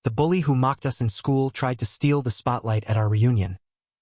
The bully who mocked us in school tried to steal the spotlight at our reunion.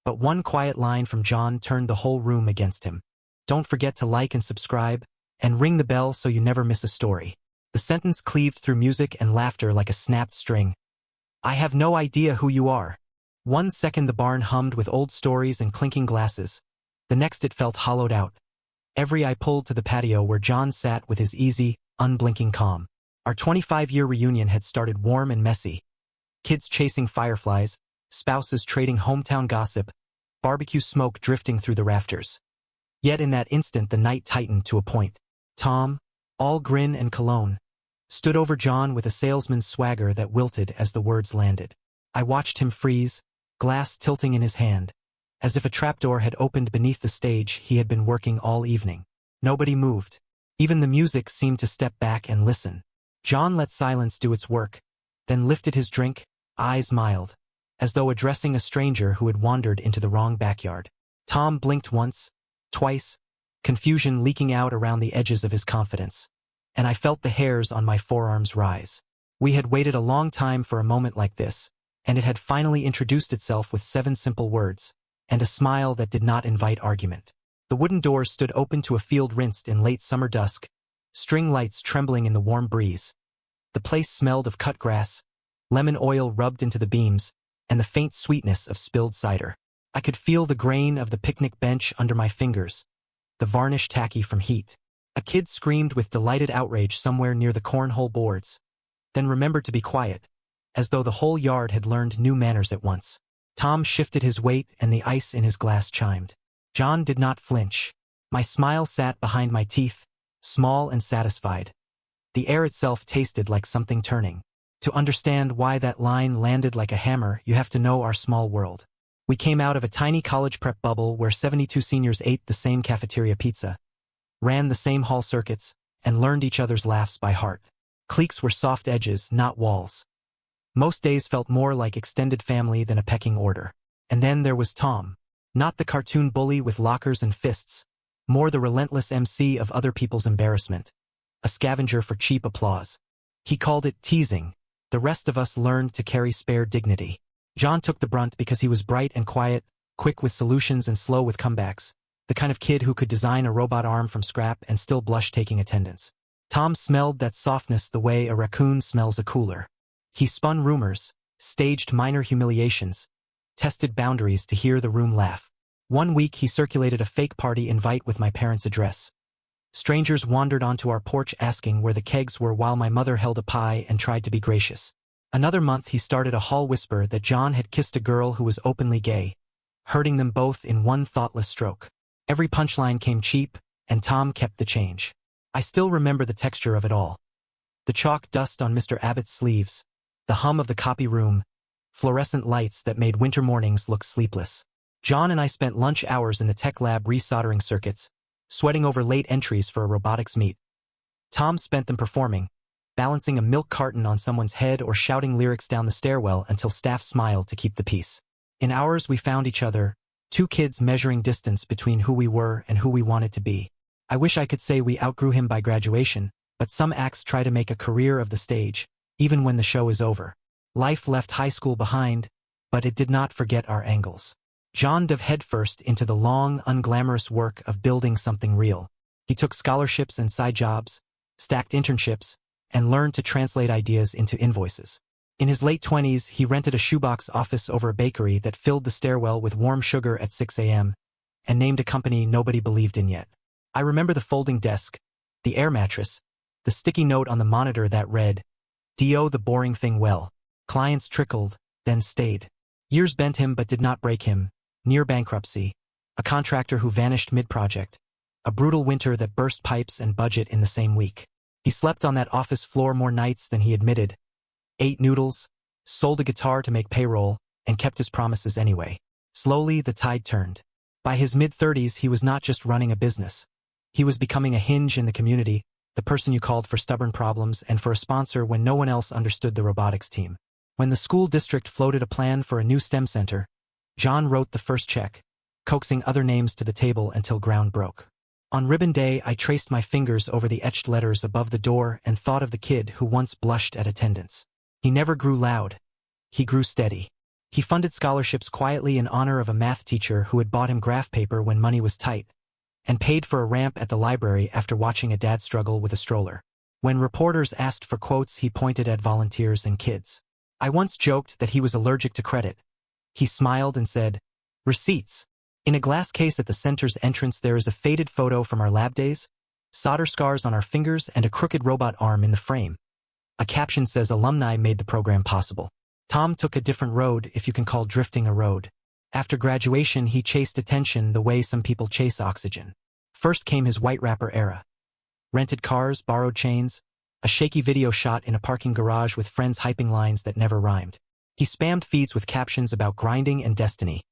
But one quiet line from John turned the whole room against him. Don't forget to like and subscribe, and ring the bell so you never miss a story. The sentence cleaved through music and laughter like a snapped string. I have no idea who you are. 1 second the barn hummed with old stories and clinking glasses. The next it felt hollowed out. Every eye pulled to the patio where John sat with his easy, unblinking calm. Our 25-year reunion had started warm and messy. Kids chasing fireflies, spouses trading hometown gossip, barbecue smoke drifting through the rafters. Yet in that instant the night tightened to a point. Tom, all grin and cologne, stood over John with a salesman's swagger that wilted as the words landed. I watched him freeze, glass tilting in his hand, as if a trapdoor had opened beneath the stage he had been working all evening. Nobody moved. Even the music seemed to step back and listen. John let silence do its work, then lifted his drink, eyes mild, as though addressing a stranger who had wandered into the wrong backyard. Tom blinked once, twice, confusion leaking out around the edges of his confidence, and I felt the hairs on my forearms rise. We had waited a long time for a moment like this, and it had finally introduced itself with 7 simple words, and a smile that did not invite argument. The wooden doors stood open to a field rinsed in late summer dusk, string lights trembling in the warm breeze. The place smelled of cut grass, lemon oil rubbed into the beams, and the faint sweetness of spilled cider. I could feel the grain of the picnic bench under my fingers, the varnish tacky from heat. A kid screamed with delighted outrage somewhere near the cornhole boards, then remembered to be quiet, as though the whole yard had learned new manners at once. Tom shifted his weight and the ice in his glass chimed. John did not flinch. My smile sat behind my teeth, small and satisfied. The air itself tasted like something turning. To understand why that line landed like a hammer, you have to know our small world. We came out of a tiny college prep bubble where 72 seniors ate the same cafeteria pizza, ran the same hall circuits, and learned each other's laughs by heart. Cliques were soft edges, not walls. Most days felt more like extended family than a pecking order. And then there was Tom. Not the cartoon bully with lockers and fists, more the relentless MC of other people's embarrassment. A scavenger for cheap applause. He called it teasing. The rest of us learned to carry spare dignity. John took the brunt because he was bright and quiet, quick with solutions and slow with comebacks, the kind of kid who could design a robot arm from scrap and still blush taking attendance. Tom smelled that softness the way a raccoon smells a cooler. He spun rumors, staged minor humiliations, tested boundaries to hear the room laugh. One week he circulated a fake party invite with my parents' address. Strangers wandered onto our porch asking where the kegs were while my mother held a pie and tried to be gracious. Another month he started a hall whisper that John had kissed a girl who was openly gay, hurting them both in one thoughtless stroke. Every punchline came cheap, and Tom kept the change. I still remember the texture of it all. The chalk dust on Mr. Abbott's sleeves, the hum of the copy room, fluorescent lights that made winter mornings look sleepless. John and I spent lunch hours in the tech lab resoldering circuits, sweating over late entries for a robotics meet. Tom spent them performing, balancing a milk carton on someone's head or shouting lyrics down the stairwell until staff smiled to keep the peace. In hours we found each other, 2 kids measuring distance between who we were and who we wanted to be. I wish I could say we outgrew him by graduation, but some acts try to make a career of the stage, even when the show is over. Life left high school behind, but it did not forget our angles. John dove headfirst into the long, unglamorous work of building something real. He took scholarships and side jobs, stacked internships, and learned to translate ideas into invoices. In his late 20s, he rented a shoebox office over a bakery that filled the stairwell with warm sugar at 6 a.m. and named a company nobody believed in yet. I remember the folding desk, the air mattress, the sticky note on the monitor that read, "Do the boring thing well." Clients trickled, then stayed. Years bent him but did not break him. Near bankruptcy, a contractor who vanished mid-project, a brutal winter that burst pipes and budget in the same week. He slept on that office floor more nights than he admitted, ate noodles, sold a guitar to make payroll, and kept his promises anyway. Slowly, the tide turned. By his mid-30s, he was not just running a business. He was becoming a hinge in the community, the person you called for stubborn problems and for a sponsor when no one else understood the robotics team. When the school district floated a plan for a new STEM center, John wrote the first check, coaxing other names to the table until ground broke. On ribbon day, I traced my fingers over the etched letters above the door and thought of the kid who once blushed at attendance. He never grew loud, he grew steady. He funded scholarships quietly in honor of a math teacher who had bought him graph paper when money was tight, and paid for a ramp at the library after watching a dad struggle with a stroller. When reporters asked for quotes, he pointed at volunteers and kids. I once joked that he was allergic to credit. He smiled and said, "Receipts." In a glass case at the center's entrance there is a faded photo from our lab days, solder scars on our fingers and a crooked robot arm in the frame. A caption says alumni made the program possible. Tom took a different road, if you can call drifting a road. After graduation he chased attention the way some people chase oxygen. First came his white rapper era. Rented cars, borrowed chains, a shaky video shot in a parking garage with friends hyping lines that never rhymed. He spammed feeds with captions about grinding and destiny.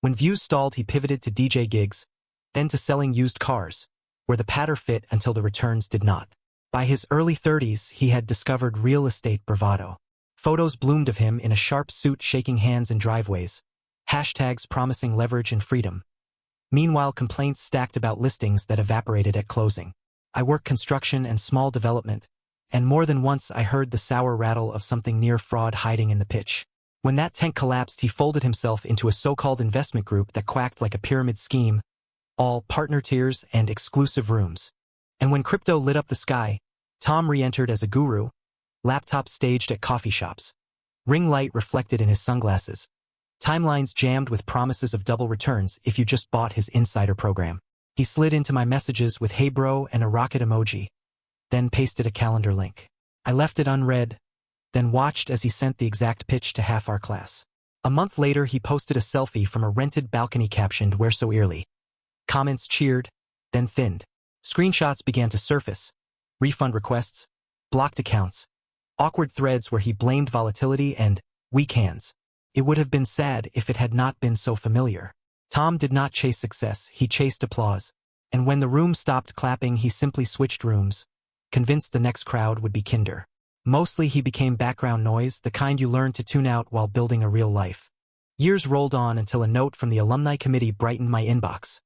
When views stalled he pivoted to DJ gigs, then to selling used cars, where the patter fit until the returns did not. By his early 30s he had discovered real estate bravado. Photos bloomed of him in a sharp suit shaking hands in driveways, hashtags promising leverage and freedom. Meanwhile complaints stacked about listings that evaporated at closing. I worked construction and small development, and more than once I heard the sour rattle of something near fraud hiding in the pitch. When that tank collapsed he folded himself into a so-called investment group that quacked like a pyramid scheme, all partner tiers and exclusive rooms. And when crypto lit up the sky, Tom re-entered as a guru, laptops staged at coffee shops, ring light reflected in his sunglasses, timelines jammed with promises of double returns if you just bought his insider program. He slid into my messages with "Hey bro" and a rocket emoji, then pasted a calendar link. I left it unread, then watched as he sent the exact pitch to half our class. A month later he posted a selfie from a rented balcony captioned "Where so early?" Comments cheered, then thinned. Screenshots began to surface, refund requests, blocked accounts, awkward threads where he blamed volatility and weak hands. It would have been sad if it had not been so familiar. Tom did not chase success, he chased applause, and when the room stopped clapping he simply switched rooms, convinced the next crowd would be kinder. Mostly he became background noise, the kind you learn to tune out while building a real life. Years rolled on until a note from the alumni committee brightened my inbox.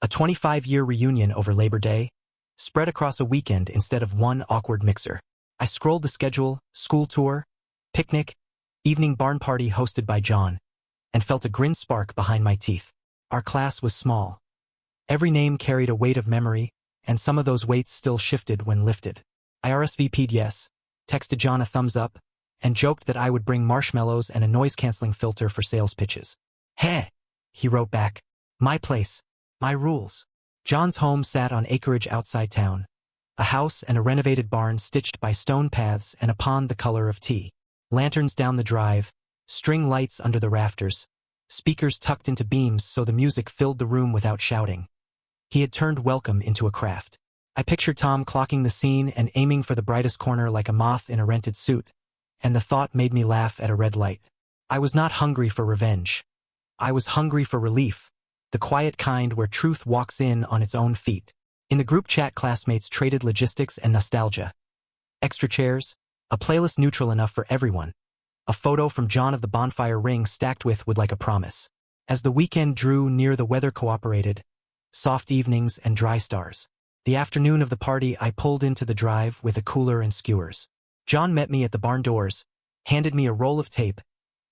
A 25-year reunion over Labor Day, spread across a weekend instead of one awkward mixer. I scrolled the schedule: school tour, picnic, evening barn party hosted by John, and felt a grin spark behind my teeth. Our class was small. Every name carried a weight of memory, and some of those weights still shifted when lifted. I RSVP'd yes, texted John a thumbs up, and joked that I would bring marshmallows and a noise-canceling filter for sales pitches. "Heh," he wrote back. "My place, my rules." John's home sat on acreage outside town, a house and a renovated barn stitched by stone paths and a pond the color of tea. Lanterns down the drive, string lights under the rafters, speakers tucked into beams so the music filled the room without shouting. He had turned welcome into a craft. I pictured Tom clocking the scene and aiming for the brightest corner like a moth in a rented suit, and the thought made me laugh at a red light. I was not hungry for revenge. I was hungry for relief, the quiet kind where truth walks in on its own feet. In the group chat classmates traded logistics and nostalgia. Extra chairs, a playlist neutral enough for everyone, a photo from John of the bonfire ring stacked with "Would like a promise." As the weekend drew near the weather cooperated, soft evenings and dry stars. The afternoon of the party I pulled into the drive with a cooler and skewers. John met me at the barn doors, handed me a roll of tape,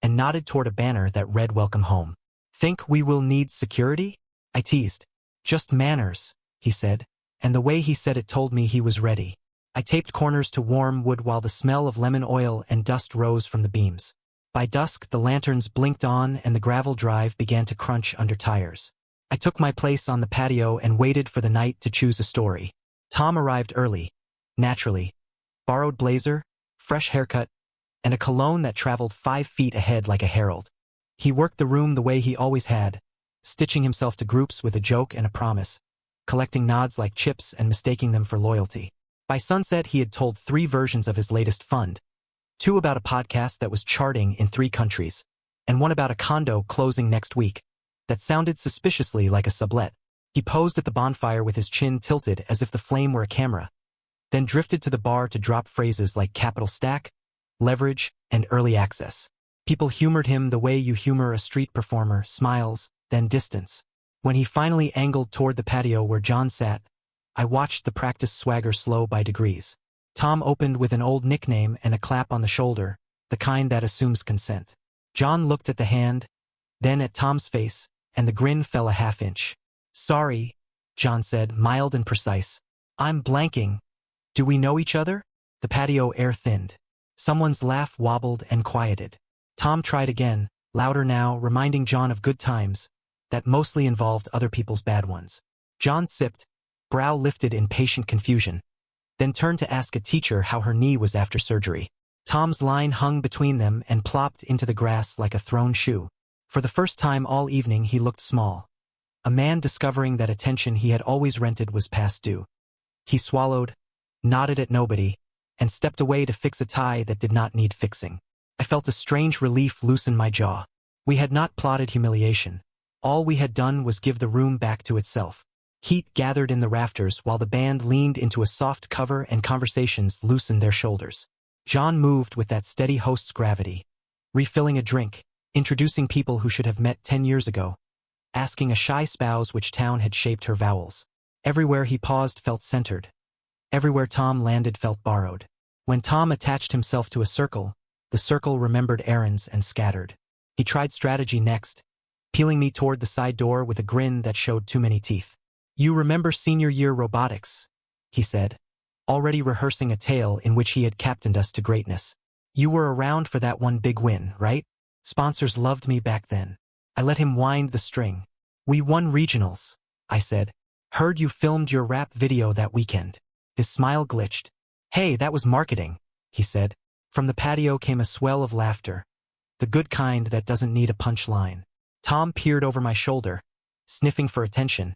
and nodded toward a banner that read "Welcome home." "Think we will need security?" I teased. "Just manners," he said, and the way he said it told me he was ready. I taped corners to warm wood while the smell of lemon oil and dust rose from the beams. By dusk the lanterns blinked on and the gravel drive began to crunch under tires. I took my place on the patio and waited for the night to choose a story. Tom arrived early, naturally. Borrowed blazer, fresh haircut, and a cologne that traveled 5 feet ahead like a herald. He worked the room the way he always had, stitching himself to groups with a joke and a promise, collecting nods like chips and mistaking them for loyalty. By sunset he had told 3 versions of his latest fund. 2 about a podcast that was charting in 3 countries, and 1 about a condo closing next week that sounded suspiciously like a sublet. He posed at the bonfire with his chin tilted as if the flame were a camera, then drifted to the bar to drop phrases like capital stack, leverage, and early access. People humored him the way you humor a street performer: smiles, then distance. When he finally angled toward the patio where John sat, I watched the practice swagger slow by degrees. Tom opened with an old nickname and a clap on the shoulder, the kind that assumes consent. John looked at the hand, then at Tom's face, and the grin fell a half-inch. "Sorry," John said, mild and precise. "I'm blanking. Do we know each other?" The patio air thinned. Someone's laugh wobbled and quieted. Tom tried again, louder now, reminding John of good times that mostly involved other people's bad ones. John sipped, brow lifted in patient confusion, then turned to ask a teacher how her knee was after surgery. Tom's line hung between them and plopped into the grass like a thrown shoe. For the first time all evening he looked small. A man discovering that attention he had always rented was past due. He swallowed, nodded at nobody, and stepped away to fix a tie that did not need fixing. I felt a strange relief loosen my jaw. We had not plotted humiliation. All we had done was give the room back to itself. Heat gathered in the rafters while the band leaned into a soft cover and conversations loosened their shoulders. John moved with that steady host's gravity, refilling a drink, introducing people who should have met 10 years ago, asking a shy spouse which town had shaped her vowels. Everywhere he paused felt centered. Everywhere Tom landed felt borrowed. When Tom attached himself to a circle, the circle remembered errands and scattered. He tried strategy next, peeling me toward the side door with a grin that showed too many teeth. "You remember senior year robotics," he said, already rehearsing a tale in which he had captained us to greatness. "You were around for that one big win, right? Sponsors loved me back then." I let him wind the string. "We won regionals," I said. "Heard you filmed your rap video that weekend." His smile glitched. "Hey, that was marketing," he said. From the patio came a swell of laughter, the good kind that doesn't need a punch line. Tom peered over my shoulder, sniffing for attention,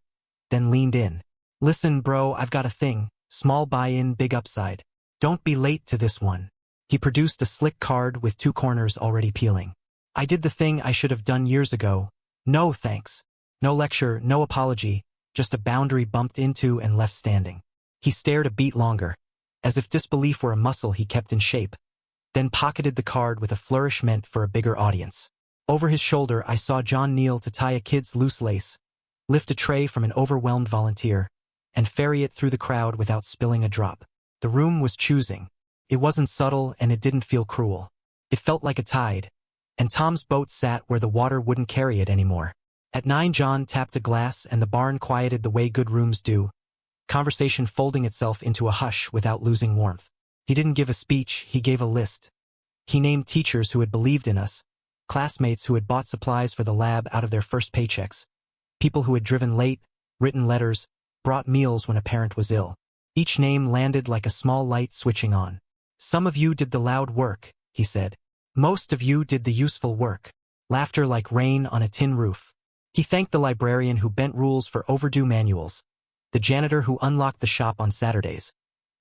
then leaned in. "Listen, bro, I've got a thing. Small buy-in, big upside. Don't be late to this one." He produced a slick card with 2 corners already peeling. I did the thing I should have done years ago. No thanks. No lecture, no apology, just a boundary bumped into and left standing. He stared a beat longer, as if disbelief were a muscle he kept in shape, then pocketed the card with a flourish meant for a bigger audience. Over his shoulder I saw John kneel to tie a kid's loose lace, lift a tray from an overwhelmed volunteer, and ferry it through the crowd without spilling a drop. The room was choosing. It wasn't subtle and it didn't feel cruel. It felt like a tide, and Tom's boat sat where the water wouldn't carry it anymore. At 9 John tapped a glass and the barn quieted the way good rooms do, conversation folding itself into a hush without losing warmth. He didn't give a speech, he gave a list. He named teachers who had believed in us, classmates who had bought supplies for the lab out of their first paychecks, people who had driven late, written letters, brought meals when a parent was ill. Each name landed like a small light switching on. "Some of you did the loud work," he said. "Most of you did the useful work." Laughter like rain on a tin roof. He thanked the librarian who bent rules for overdue manuals, the janitor who unlocked the shop on Saturdays,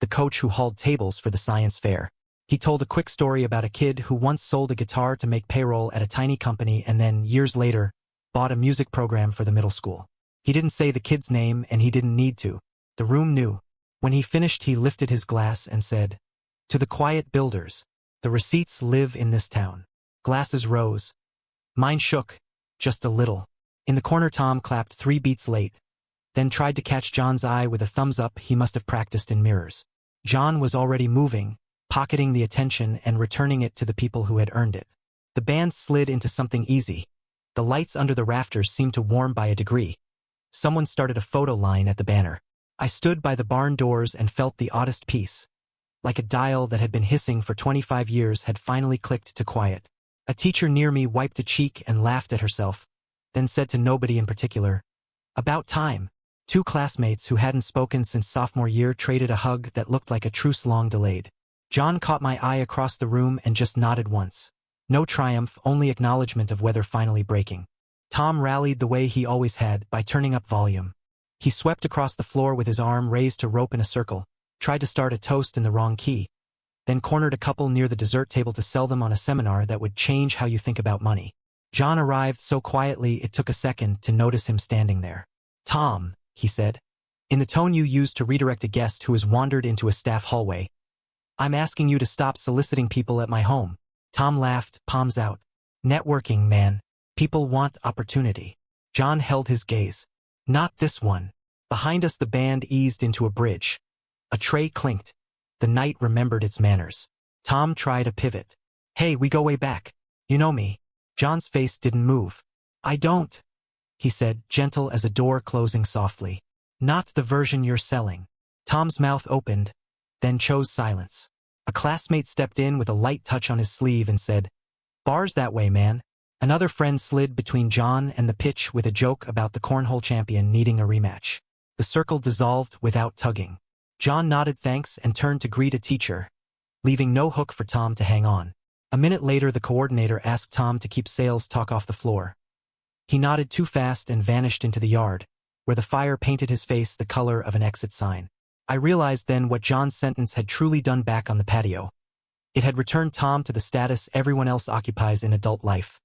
the coach who hauled tables for the science fair. He told a quick story about a kid who once sold a guitar to make payroll at a tiny company and then, years later, bought a music program for the middle school. He didn't say the kid's name and he didn't need to. The room knew. When he finished he lifted his glass and said, "To the quiet builders. The receipts live in this town." Glasses rose. Mine shook, just a little. In the corner Tom clapped 3 beats late, then tried to catch John's eye with a thumbs up he must have practiced in mirrors. John was already moving, pocketing the attention and returning it to the people who had earned it. The band slid into something easy. The lights under the rafters seemed to warm by a degree. Someone started a photo line at the banner. I stood by the barn doors and felt the oddest peace. Like a dial that had been hissing for 25 years had finally clicked to quiet. A teacher near me wiped a cheek and laughed at herself, then said to nobody in particular, "About time." 2 classmates who hadn't spoken since sophomore year traded a hug that looked like a truce long delayed. John caught my eye across the room and just nodded once. No triumph, only acknowledgement of weather finally breaking. Tom rallied the way he always had, by turning up volume. He swept across the floor with his arm raised to rope in a circle, tried to start a toast in the wrong key, then cornered a couple near the dessert table to sell them on a seminar that would change how you think about money. John arrived so quietly it took a second to notice him standing there. "Tom," he said, in the tone you use to redirect a guest who has wandered into a staff hallway, "I'm asking you to stop soliciting people at my home." Tom laughed, palms out. "Networking, man. People want opportunity." John held his gaze. "Not this one." Behind us the band eased into a bridge. A tray clinked. The night remembered its manners. Tom tried a pivot. Hey, we go way back. You know me. John's face didn't move. I don't, he said, gentle as a door closing softly. Not the version you're selling. Tom's mouth opened, then chose silence. A classmate stepped in with a light touch on his sleeve and said, "Bars that way, man." Another friend slid between John and the pitch with a joke about the cornhole champion needing a rematch. The circle dissolved without tugging. John nodded thanks and turned to greet a teacher, leaving no hook for Tom to hang on. A minute later, the coordinator asked Tom to keep sales talk off the floor. He nodded too fast and vanished into the yard, where the fire painted his face the color of an exit sign. I realized then what John's sentence had truly done back on the patio. It had returned Tom to the status everyone else occupies in adult life.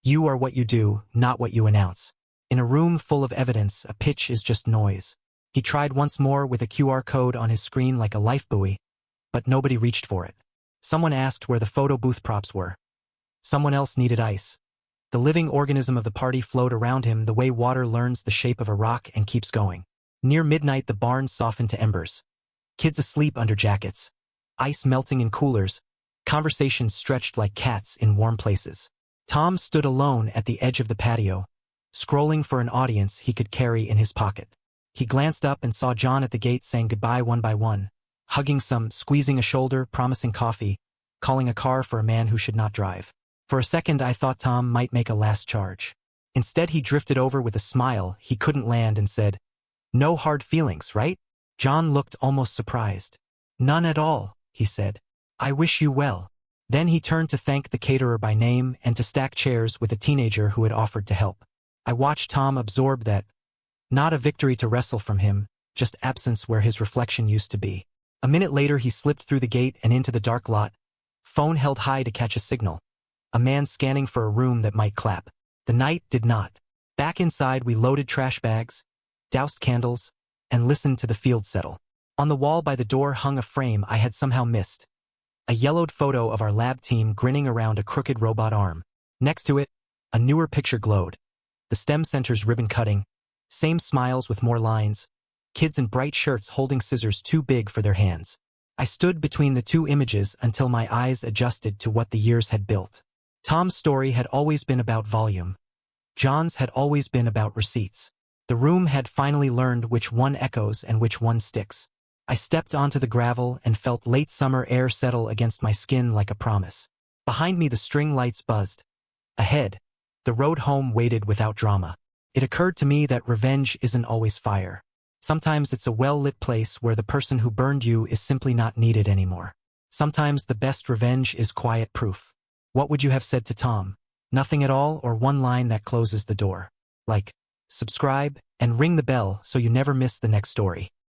You are what you do, not what you announce. In a room full of evidence, a pitch is just noise. He tried once more with a QR code on his screen like a life buoy, but nobody reached for it. Someone asked where the photo booth props were. Someone else needed ice. The living organism of the party flowed around him the way water learns the shape of a rock and keeps going. Near midnight, the barn softened to embers. Kids asleep under jackets. Ice melting in coolers. Conversations stretched like cats in warm places. Tom stood alone at the edge of the patio, scrolling for an audience he could carry in his pocket. He glanced up and saw John at the gate saying goodbye one by one, hugging some, squeezing a shoulder, promising coffee, calling a car for a man who should not drive. For a second, I thought Tom might make a last charge. Instead, he drifted over with a smile he couldn't land and said, "No hard feelings, right?" John looked almost surprised. "None at all," he said. "I wish you well." Then he turned to thank the caterer by name and to stack chairs with a teenager who had offered to help. I watched Tom absorb that. Not a victory to wrestle from him, just absence where his reflection used to be. A minute later, he slipped through the gate and into the dark lot, phone held high to catch a signal. A man scanning for a room that might clap. The night did not. Back inside, we loaded trash bags, doused candles, and listened to the field settle. On the wall by the door hung a frame I had somehow missed. A yellowed photo of our lab team grinning around a crooked robot arm. Next to it, a newer picture glowed. The STEM Center's ribbon cutting, same smiles with more lines, kids in bright shirts holding scissors too big for their hands. I stood between the two images until my eyes adjusted to what the years had built. Tom's story had always been about volume. John's had always been about receipts. The room had finally learned which one echoes and which one sticks. I stepped onto the gravel and felt late summer air settle against my skin like a promise. Behind me, the string lights buzzed. Ahead, the road home waited without drama. It occurred to me that revenge isn't always fire. Sometimes it's a well-lit place where the person who burned you is simply not needed anymore. Sometimes the best revenge is quiet proof. What would you have said to Tom? Nothing at all, or one line that closes the door? Like, subscribe, and ring the bell so you never miss the next story.